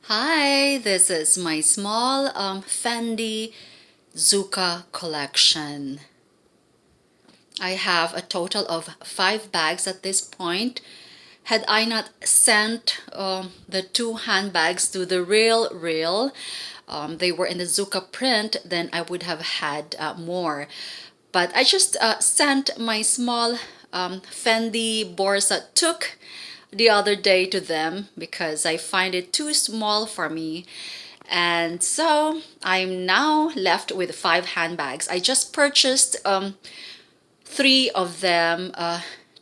Hi, this is my small Fendi Zucca collection. I have a total of 5 bags at this point. Had I not sent the 2 handbags to the real, they were in the Zucca print, then I would have had more. But I just sent my small Fendi Borsa took the other day to them because I find it too small for me. And so I'm now left with 5 handbags. I just purchased 3 of them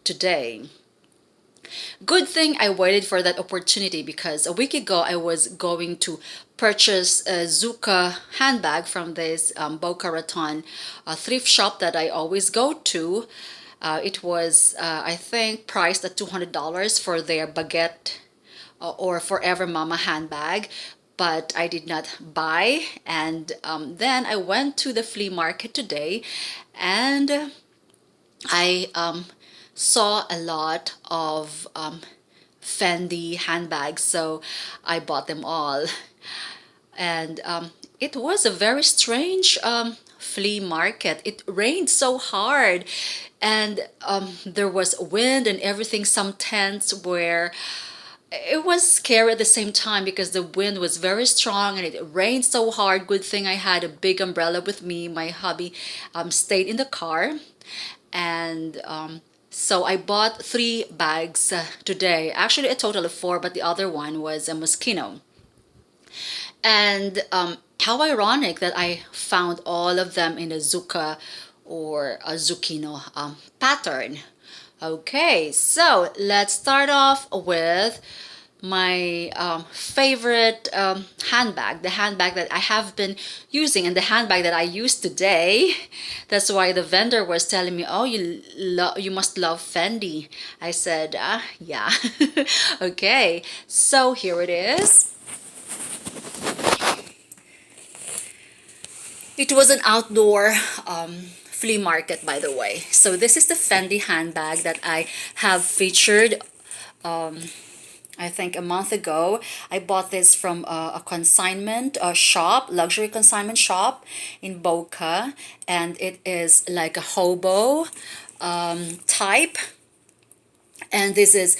today. Good thing I waited for that opportunity because a week ago I was going to purchase a Zucca handbag from this Boca Raton thrift shop that I always go to. It was, I think, priced at $200 for their baguette or Forever Mama handbag, but I did not buy. And then I went to the flea market today and I saw a lot of Fendi handbags, so I bought them all. And it was a very strange flea market. It rained so hard, and there was wind and everything. Some tents were it was scary at the same time because the wind was very strong and it rained so hard. Good thing I had a big umbrella with me. My hubby stayed in the car, and so I bought 3 bags today. Actually, a total of 4, but the other one was a Moschino. And how ironic that I found all of them in a Zucca or a Zucchino pattern. Okay, so let's start off with my favorite handbag, the handbag that I have been using and the handbag that I used today. That's why the vendor was telling me, "Oh, you must love Fendi." I said, "Yeah." Okay, so here it is. It was an outdoor flea market, by the way. So this is the Fendi handbag that I have featured I think a month ago. I bought this from a consignment shop, luxury consignment shop in Boca, and it is like a hobo type. And this is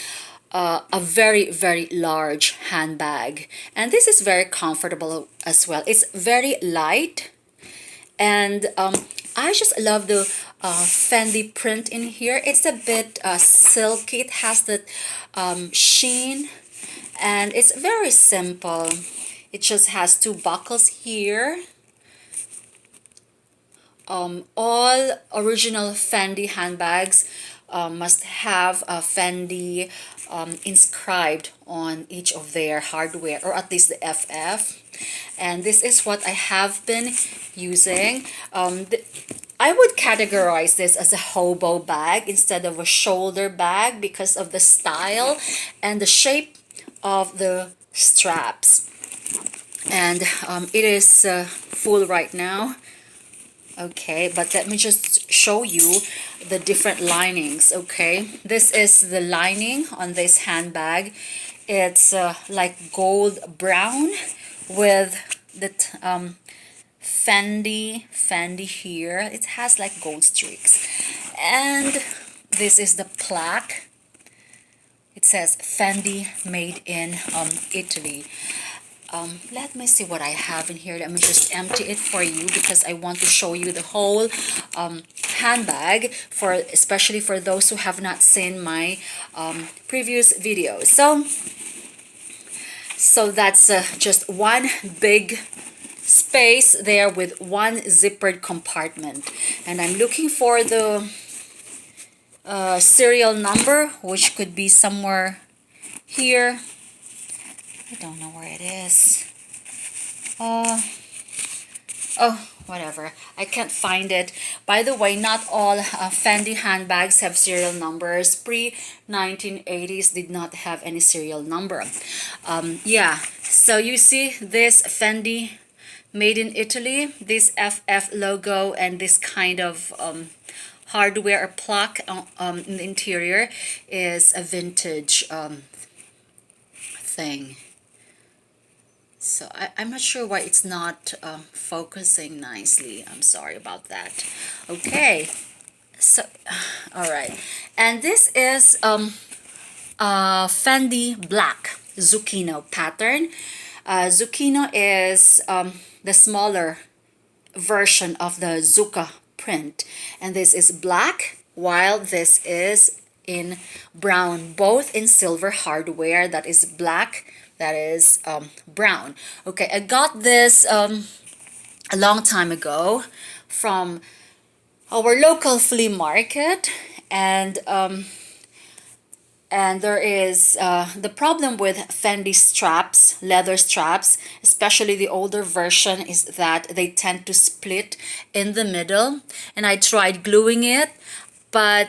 a very large handbag, and this is very comfortable as well. It's very light, and I just love the Fendi print in here. It's a bit silky. It has the sheen, and it's very simple. It just has 2 buckles here. All original Fendi handbags must have a Fendi inscribed on each of their hardware, or at least the FF. And this is what I have been using. I would categorize this as a hobo bag instead of a shoulder bag because of the style and the shape of the straps. And it is full right now. Okay, but let me just show you the different linings. Okay, this is the lining on this handbag. It's like gold brown with the Fendi here. It has like gold streaks. And this is the plaque. It says Fendi made in Italy. Let me see what I have in here. Let me just empty it for you because I want to show you the whole handbag, for especially for those who have not seen my previous videos. So that's just one big space there with one zippered compartment, and I'm looking for the serial number, which could be somewhere here. I don't know where it is. Oh, whatever. I can't find it. By the way, not all Fendi handbags have serial numbers. Pre-1980s did not have any serial number. Yeah, so you see this Fendi made in Italy, this FF logo, and this kind of hardware or plaque in the interior is a vintage thing. So I'm not sure why it's not focusing nicely. I'm sorry about that. Okay, so all right, and this is Fendi Black Zucchino pattern. Zucchino is the smaller version of the Zucca print, and this is black while this is in brown, both in silver hardware, that is black, that is brown. Okay, I got this a long time ago from our local flea market, and there is the problem with Fendi straps, leather straps, especially the older version, is that they tend to split in the middle. And I tried gluing it, but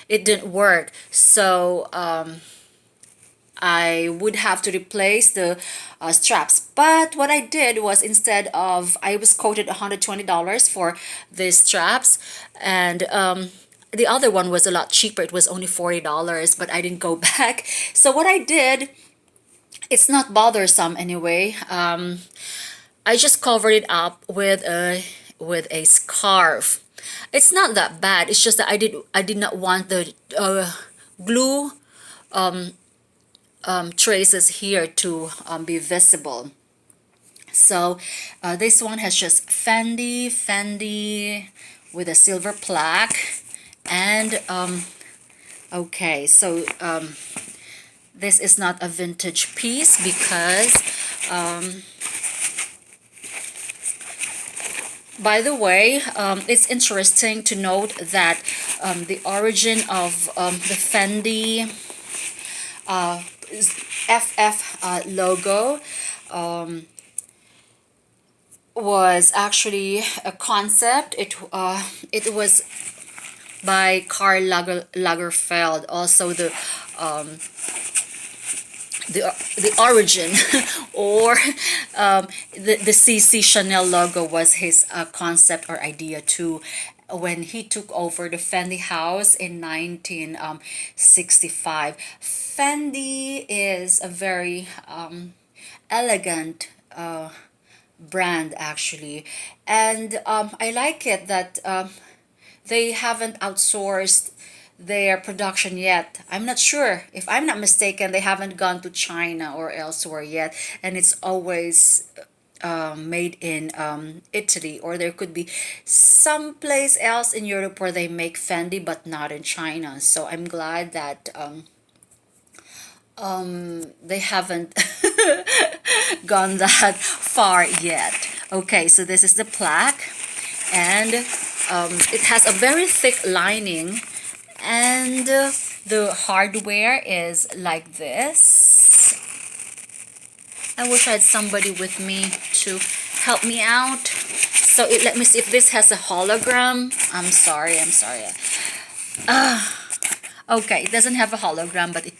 it didn't work. So I would have to replace the straps. But what I did was, instead of, I was quoted $120 for the straps, and the other one was a lot cheaper. It was only $40, but I didn't go back. So what I did, it's not bothersome anyway. I just covered it up with a scarf. It's not that bad. It's just that I did not want the glue traces here to be visible. So this one has just Fendi with a silver plaque, and okay, so this is not a vintage piece because by the way, it's interesting to note that the origin of the Fendi FF logo was actually a concept. It was by Karl Lagerfeld. Also the origin or the CC Chanel logo was his concept or idea too, when he took over the Fendi house in 1965. Fendi is a very elegant brand actually, and I like it that they haven't outsourced their production yet. I'm not sure, if I'm not mistaken, they haven't gone to China or elsewhere yet, and it's always made in Italy, or there could be someplace else in Europe where they make Fendi but not in China. So I'm glad that they haven't gone that far yet. Okay, so this is the plaque, and it has a very thick lining, and the hardware is like this. I wish I had somebody with me to help me out. So let me see if this has a hologram. I'm sorry. Okay, it doesn't have a hologram, but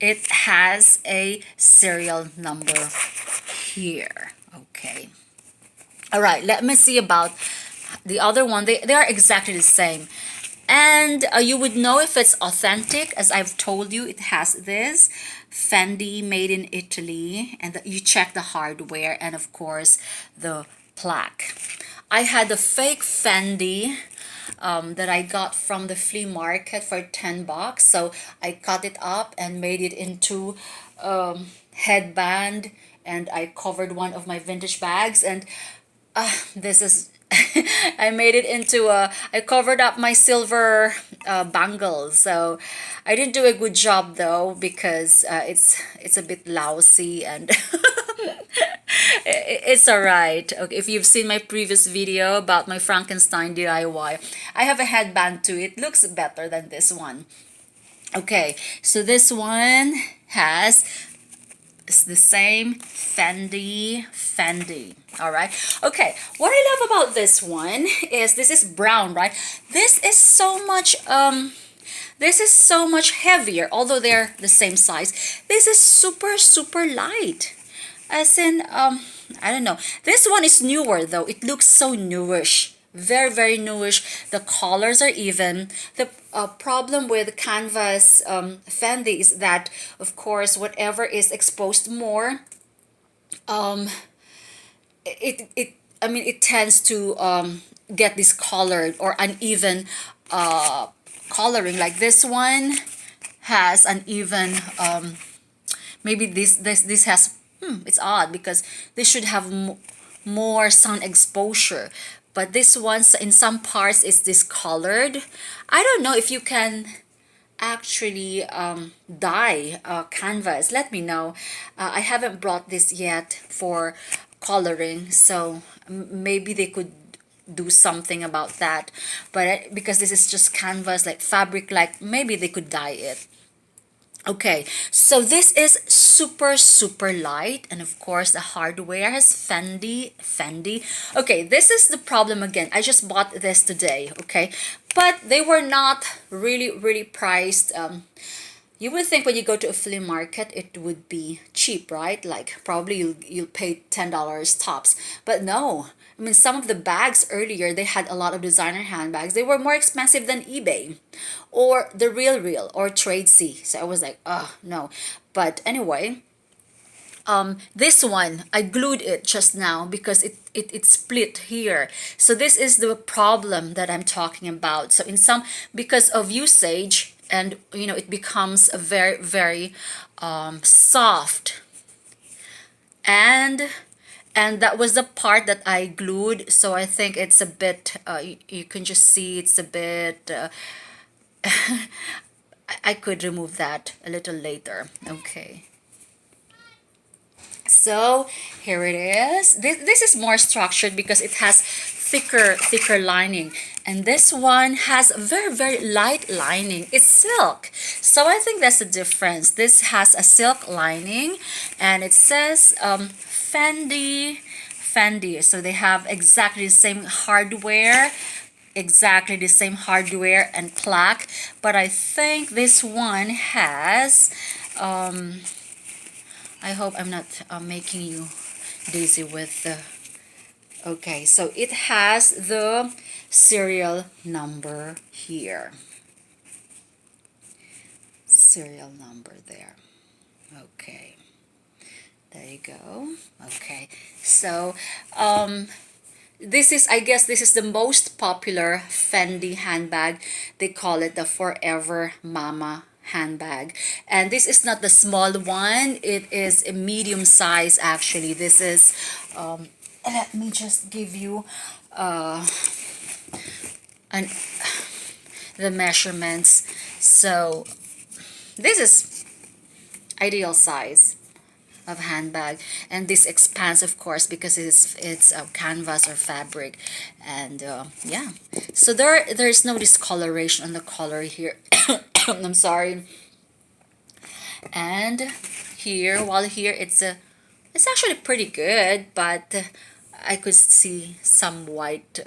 it has a serial number here. Okay. All right, let me see about the other one. They are exactly the same. And you would know if it's authentic, as I've told you. It has this Fendi made in Italy, and you check the hardware, and of course the plaque. I had a fake Fendi that I got from the flea market for $10. So I cut it up and made it into headband, and I covered one of my vintage bags, and this is I made it into I covered up my silver bangles. So I didn't do a good job though, because it's a bit lousy, and it's all right. Okay, if you've seen my previous video about my Frankenstein DIY, I have a headband too. It looks better than this one. Okay, so this one has, it's the same Fendi. All right. Okay, what I love about this one is this is brown, right? This is so much heavier, although they're the same size. This is super light, as in I don't know, this one is newer though. It looks so newish, very newish. The colors are even. The problem with canvas Fendi is that, of course, whatever is exposed more um it I mean it tends to get discolored or uneven uh coloring. Like this one has uneven maybe this has it's odd because this should have more sun exposure, but this one in some parts is discolored. I don't know if you can actually dye canvas. Let me know. I haven't brought this yet for coloring, so maybe they could do something about that. But because this is just canvas, like fabric, like maybe they could dye it. Okay, so this is super, super light. And of course, the hardware has Fendi. Okay, this is the problem again. I just bought this today, okay? But they were not really, really priced. You would think when you go to a flea market, it would be cheap, right? Like probably you'll pay $10 tops. But no. I mean, some of the bags earlier, they had a lot of designer handbags. They were more expensive than eBay or the Real Real or Trade C. So I was like, oh, no. But anyway, this one I glued it just now because it split here. So this is the problem that I'm talking about. So in some, because of usage, and you know, it becomes a very, very soft. And that was the part that I glued. So I think it's a bit you can just see it's a bit I could remove that a little later. Okay, so here it is. This is more structured because it has thicker lining, and this one has very, very light lining. It's silk, so I think that's the difference. This has a silk lining, and it says Fendi. So they have exactly the same hardware, and plaque, but I think this one has I hope I'm not making you dizzy with the... Okay, so it has the serial number here. Serial number there. Okay, there you go. Okay, so this is, I guess this is the most popular Fendi handbag. They call it the Forever Mama handbag, and this is not the small one, it is a medium size actually. This is let me just give you an the measurements. So this is ideal size of handbag, and this expands of course because it's a canvas or fabric. And yeah, so there's no discoloration on the color here. I'm sorry. And here, while here it's actually pretty good, but I could see some white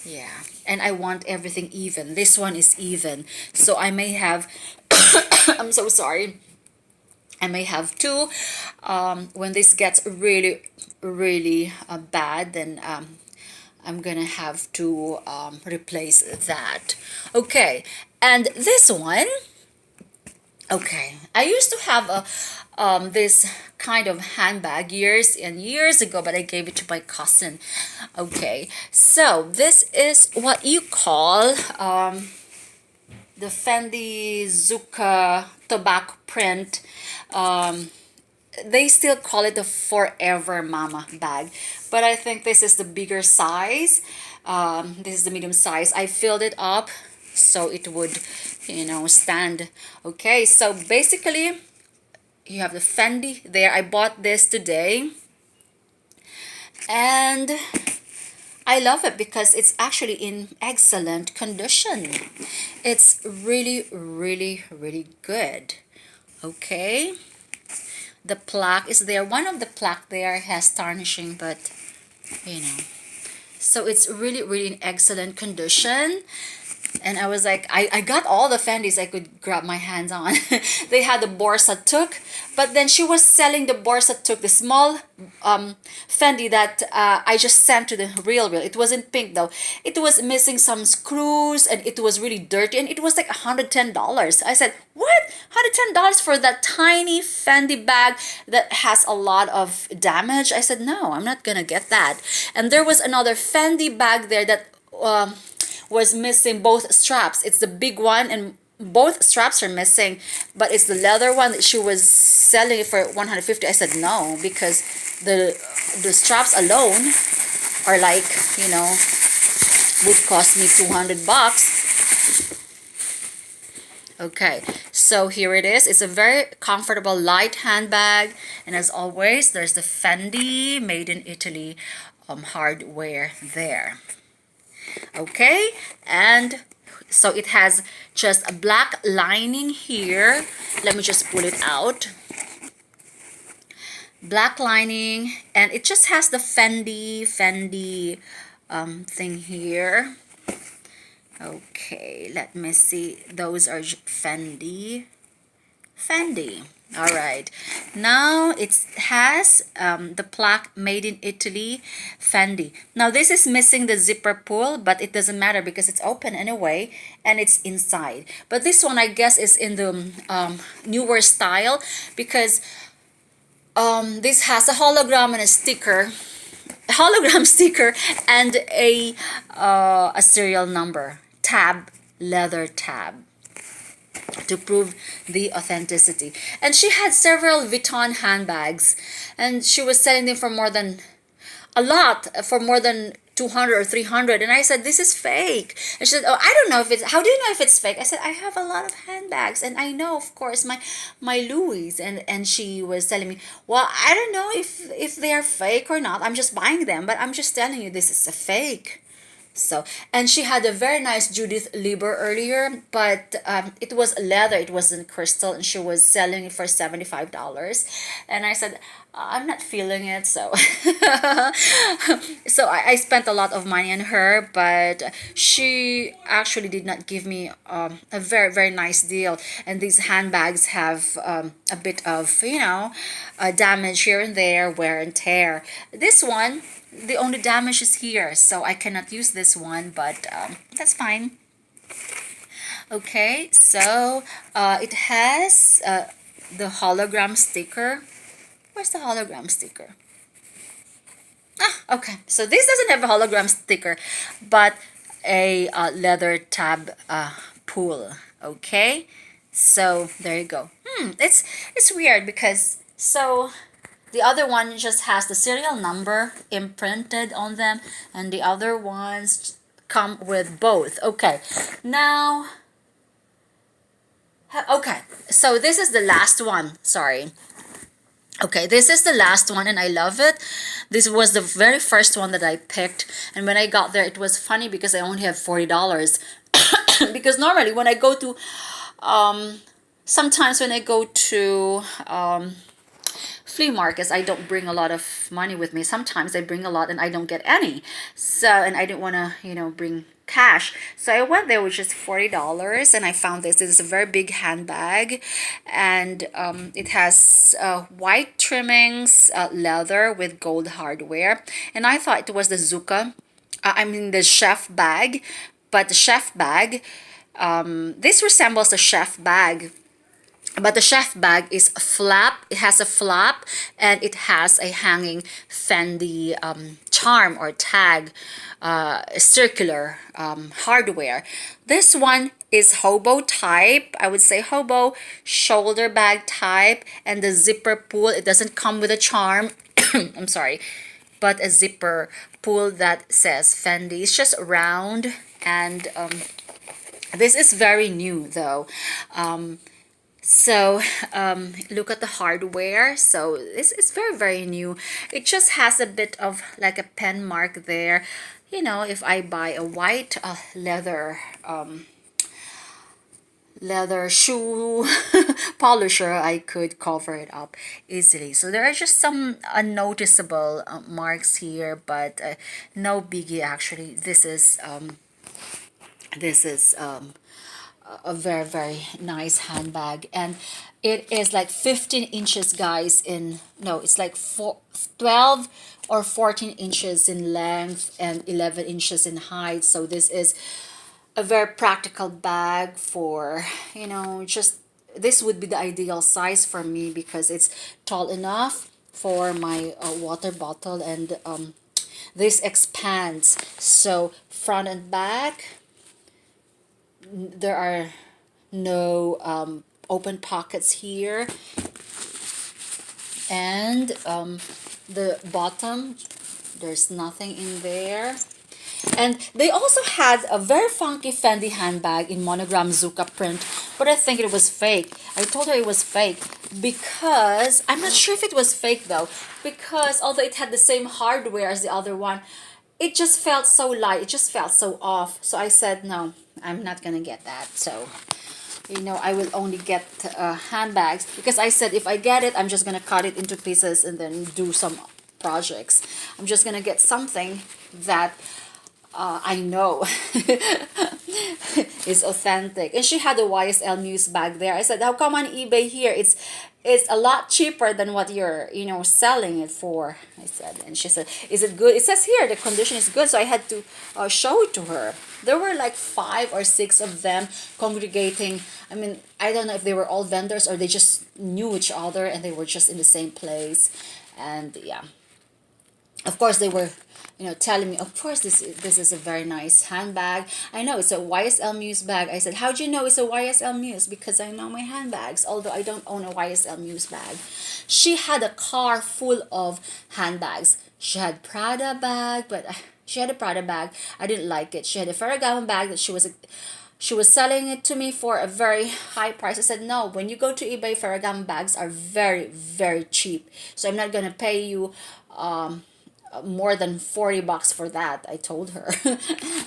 yeah, and I want everything even. This one is even, so I may have I'm so sorry, I may have two. When this gets really, really bad, then I'm gonna have to replace that. Okay, and this one, okay, I used to have a this kind of handbag years and years ago, but I gave it to my cousin. Okay, so this is what you call the Fendi Zucca tobacco print. They still call it the Forever Mama bag, but I think this is the bigger size. This is the medium size. I filled it up so it would, you know, stand. Okay, so basically you have the Fendi there. I bought this today, and I love it because it's actually in excellent condition. It's really, really, really good. Okay, the plaque is there. One of the plaque there has tarnishing, but you know, so it's really, really in excellent condition. And I was like, I got all the Fendis I could grab my hands on. They had the Borsa Took, but then she was selling the Borsa Took, the small Fendi that I just sent to the real. It wasn't pink though. It was missing some screws and it was really dirty and it was like $110. I said, what? $110 for that tiny Fendi bag that has a lot of damage? I said, no, I'm not gonna get that. And there was another Fendi bag there that was missing both straps. It's the big one and both straps are missing, but it's the leather one that she was selling it for 150. I said no, because the straps alone are like, you know, would cost me 200 bucks. Okay, so here it is. It's a very comfortable light handbag, and as always there's the Fendi made in Italy hardware there. Okay, and so it has just a black lining here. Let me just pull it out. Black lining, and it just has the Fendi thing here. Okay, let me see. Those are Fendi. All right, now it has the plaque made in Italy, Fendi. Now this is missing the zipper pull, but it doesn't matter because it's open anyway and it's inside. But this one I guess is in the newer style, because this has a hologram and a sticker, hologram sticker, and a serial number tab, leather tab, to prove the authenticity. And she had several Vuitton handbags, and she was selling them for more than for more than 200 or 300. And I said, this is fake. And she said, oh, I don't know if it's, how do you know if it's fake? I said, I have a lot of handbags and I know, of course, my Louis. And she was telling me, well, I don't know if they are fake or not. I'm just buying them, but I'm just telling you this is a fake. So, and she had a very nice Judith Lieber earlier, but it was leather, it wasn't crystal, and she was selling it for $75. And I said, I'm not feeling it, so so I spent a lot of money on her, but she actually did not give me a very nice deal. And these handbags have a bit of, you know, damage here and there, wear and tear. This one, the only damage is here, so I cannot use this one, but that's fine. Okay, so it has the hologram sticker. Where's the hologram sticker? Ah, okay, so this doesn't have a hologram sticker, but a leather tab pull. Okay, so there you go. It's weird because so the other one just has the serial number imprinted on them, and the other ones come with both. Okay, now, okay, so this is the last one. Sorry. Okay, this is the last one, and I love it. This was the very first one that I picked, and when I got there, it was funny because I only have $40. Because normally when I go to, sometimes when I go to flea markets, I don't bring a lot of money with me. Sometimes I bring a lot and I don't get any. So, and I didn't want to, you know, bring cash. So I went there with just $40 and I found this. This is a very big handbag, and it has white trimmings, leather with gold hardware. And I thought it was the Zucca, I mean the chef bag, but the chef bag, this resembles the chef bag, but the chef bag is flap. It has a flap and it has a hanging Fendi charm or tag, circular hardware. This one is hobo type. I would say hobo shoulder bag type, and the zipper pull, it doesn't come with a charm. I'm sorry, but a zipper pull that says Fendi. It's just round, and this is very new though. So look at the hardware. So this is very new. It just has a bit of like a pen mark there. You know, if I buy a white leather leather shoe polisher, I could cover it up easily. So there are just some unnoticeable marks here, but no biggie actually. This is This is a very, very nice handbag, and it is like 15 inches, guys, in no, it's like 12 or 14 inches in length and 11 inches in height. So this is a very practical bag for, just this would be the ideal size for me because it's tall enough for my water bottle, and this expands. So front and back, there are no open pockets here, and the bottom, there's nothing in there. And they also had a very funky Fendi handbag in monogram Zucca print, but I think it was fake. I told her it was fake because I'm not sure if it was fake though, because although it had the same hardware as the other one, it just felt so light. It just felt so off. So I said, no, I'm not gonna get that. So I will only get handbags because I said if I get it, I'm just gonna cut it into pieces and then do some projects. I'm just gonna get something that I know is authentic. And she had a YSL Muse bag there. I said, how come on eBay here it's a lot cheaper than what you're selling it for? I said, and she said, is it good? It says here the condition is good. So I had to show it to her. There were like 5 or 6 of them congregating. I mean, I don't know if they were all vendors or they just knew each other and they were just in the same place. And yeah, of course they were telling me, of course this is a very nice handbag. I know it's a YSL Muse bag. I said, how do you know it's a YSL Muse? Because I know my handbags, although I don't own a YSL Muse bag. She had a car full of handbags. She had Prada bag, but she had a Prada bag. I didn't like it. She had a Ferragamo bag that she was selling it to me for a very high price. I said, no, when you go to eBay, Ferragamo bags are very, very cheap. So I'm not going to pay you more than $40 for that, I told her,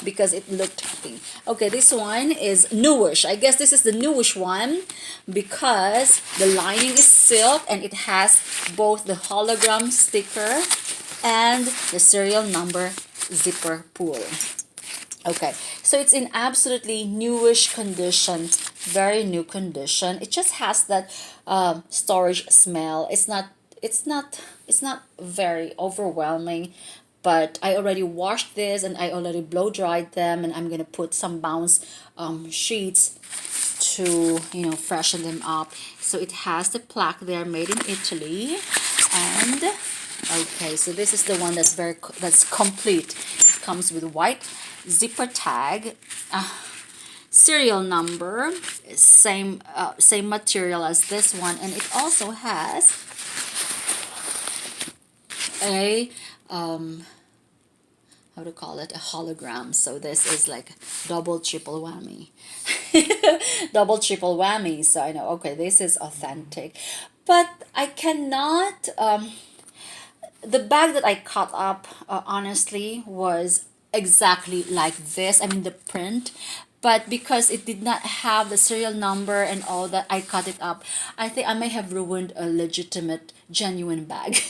because it looked pink. Okay, this one is newish. I guess this is the newish one because the lining is silk and it has both the hologram sticker and the serial number zipper pull. Okay, so it's in absolutely newish condition, very new condition. It just has that storage smell. It's not very overwhelming, but I already washed this and I already blow dried them, and I'm gonna put some bounce sheets to freshen them up. So it has the plaque there, made in Italy, and okay, so this is the one that's complete. It comes with white zipper tag, serial number, same material as this one, and it also has a how to call it, a hologram. So this is like double triple whammy. Double triple whammy. So I know, okay, this is authentic, but I cannot the bag that I cut up, honestly, was exactly like this. I mean, the print. But because it did not have the serial number and all that, I cut it up. I think I may have ruined a legitimate, genuine bag.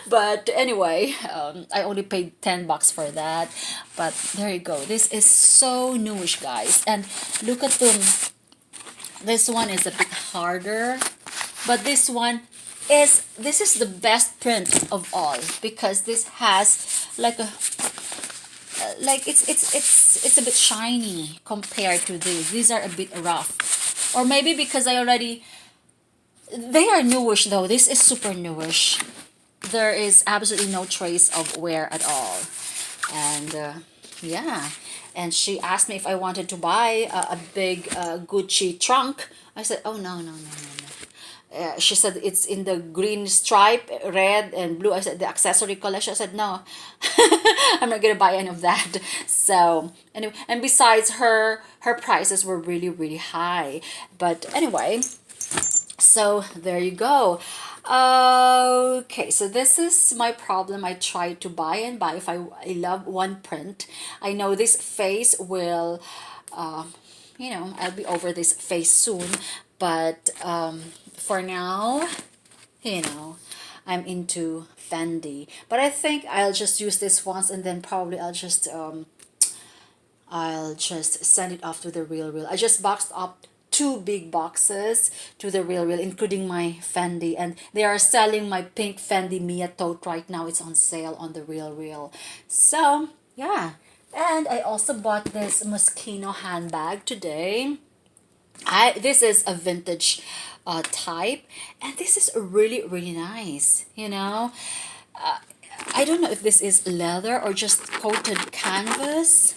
But anyway, I only paid $10 for that. But there you go. This is so newish, guys. And look at them. This one is a bit harder, but this is the best print of all because this has like a it's a bit shiny compared to these. These are a bit rough, or maybe because they are newish though. This is super newish. There is absolutely no trace of wear at all, and yeah. And she asked me if I wanted to buy a big Gucci trunk. I said, oh, no, no, no, no, no. She said it's in the green stripe, red and blue. I said the accessory collection. I said no, I'm not gonna buy any of that. So anyway, and besides, her prices were really, really high. But anyway, so there you go. Okay, so this is my problem. I try to buy and buy if I love one print. I know this phase will, I'll be over this phase soon. But for now, you know, I'm into Fendi. But I think I'll just use this once and then probably I'll just I'll just send it off to the Real Real. I just boxed up two big boxes to the Real Real, including my Fendi, and they are selling my pink Fendi Mia tote right now. It's on sale on the Real Real. So yeah, and I also bought this Moschino handbag today. This is a vintage type, and this is really really nice. I don't know if this is leather or just coated canvas,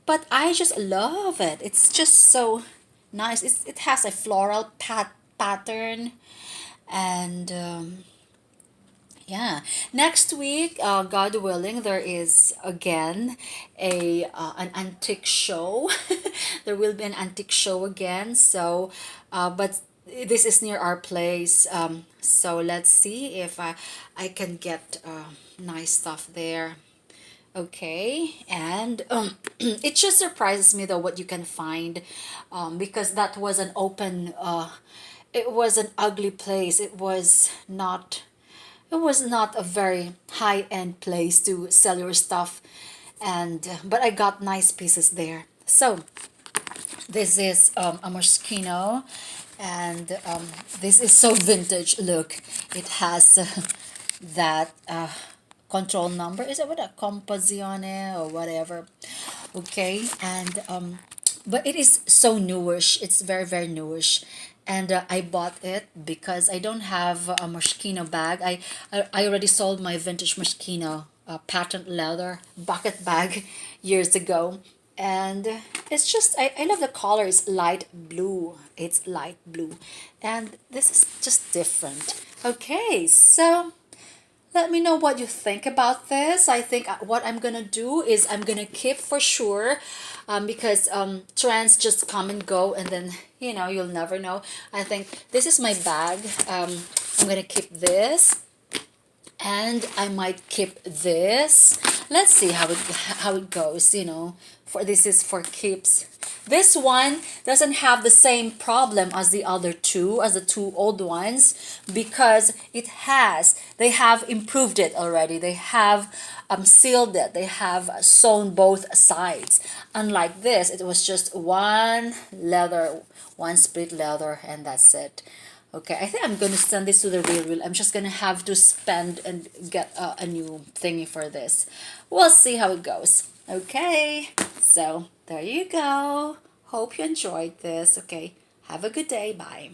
but I just love it. It's just so nice. It has a floral pattern, and yeah. Next week, God willing, there is again a an antique show. There will be an antique show again. So, but this is near our place. So let's see if I can get nice stuff there. Okay, and it just surprises me though what you can find, because that was an open, it was an ugly place. It was not a very high end place to sell your stuff, and but I got nice pieces there. So this is a Moschino, and this is so vintage. Look, it has that control number. Is it what a composizione or whatever? Okay, and but it is so newish. It's very very newish, and I bought it because I don't have a Moschino bag. I already sold my vintage Moschino patent leather bucket bag years ago, and it's just I love the color. It's light blue. It's light blue, and this is just different. Okay, so let me know what you think about this. I think what I'm gonna do is I'm gonna keep for sure, because trends just come and go, and then you'll never know. I think this is my bag. I'm gonna keep this, and I might keep this. Let's see how it goes. For this is for keeps. This one doesn't have the same problem as the other two, as the two old ones, because they have improved it already. They have sealed it. They have sewn both sides. Unlike this, it was just one leather, one split leather, and that's it. Okay, I think I'm going to send this to the Real Real. I'm just going to have to spend and get a new thingy for this. We'll see how it goes. Okay, so there you go. Hope you enjoyed this. Okay, have a good day. Bye.